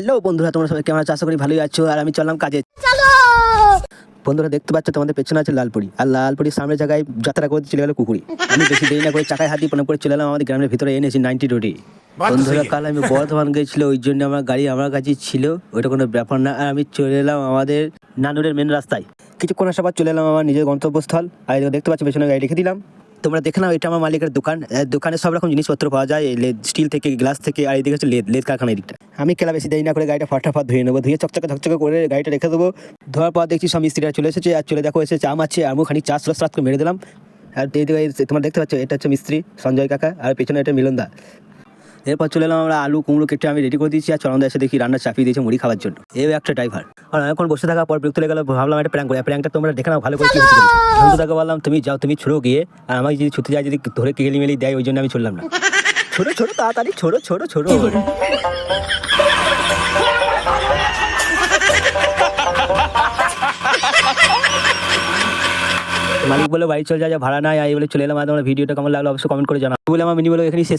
Hello বন্ধুরা, তোমরা সবাই কেমন আছো? আশা করি ভালোই আছো। আর আমি চললাম কাজে। বন্ধুরা দেখতে পাচ্ছ, তোমাদের পেছনে আছে লালপুরি, আর লালপুরির সামনের জায়গায় যাত্রা করতে চলে গেল কুকুরি। আমি বেশি দেরি না করে চাকায় হাত দিয়ে প্রণাম করে চলে এলাম আমাদের গ্রামের ভিতরে এনেছি 90 রোডে। বন্ধুরা কাল আমি বর্ধমান গেছিল, ওই জন্য আমার গাড়ি আমার কাছে ছিল, ওইটা কোনো ব্যাপার না। আর আমি চলে এলাম আমাদের নানুরের মেন রাস্তায়। কিছুক্ষণ আসার পর চলে এলাম আমার নিজের গন্তব্যস্থল। আর দেখতে পাচ্ছ পেছনে গাড়ি রেখে দিলাম। তোমরা দেখে নাও, এটা আমার মালিকের দোকান। দোকানে সব রকম জিনিসপত্র পাওয়া যায়, স্টিল থেকে, গ্লাস থেকে। আর এদিকে হচ্ছে লেদ কারখানা এদিকটা। আমি খেলা বেশি দেরি না করে গাড়িটা ফাটাফাট ধুয়ে নেবো, ধুয়ে চকচকে করে গাড়িটা রেখে দেবো। ধোয়ার পর দেখছি সব মিস্ত্রিরা চলে এসেছে, আর চলে দেখো এসেছে আম আছে, আমও খানি চাষ করে মেরে দিলাম। আর এইদিকে তোমরা দেখতে পাচ্ছ, এটা হচ্ছে মিস্ত্রি সঞ্জয় কাকা, আর পেছনে এটা মিলনদা। এরপর চলে এলাম আমরা, আলু কুমড়ো কেটে আমি রেডি করে দিয়েছি। আর চরণদা এসে দেখি রান্না চাপিয়ে দিয়েছে মুড়ি খাওয়ার জন্য। এই একটা ড্রাইভার। আর এখন বসে থাকার পর বিরক্ত লেগে গেল, ভাবলাম একটা প্র্যাঙ্ক করি। প্র্যাঙ্কটা তোমরা দেখে নাও ভালো করে কি হচ্ছে। বন্ধুটাকে বললাম তুমি যাও, তুমি ছোড়ো গিয়ে, আর আমাকে যদি ছুটতে যায় যদি ধরে কেলি মেলি দেয়, ওই জন্য আমি ছুড়লাম না। ছোড়ো তাড়াতাড়ি ছোড়ো। মালিক বলে বাড়ি চলে যা, ভাড়া নাই। এই বলে চলে এলাম। আর তোমরা ভিডিওটা কেমন লাগলো অবশ্যই কমেন্ট করে জানাও। বলে আমার মিনি বলে এখানে শেষ।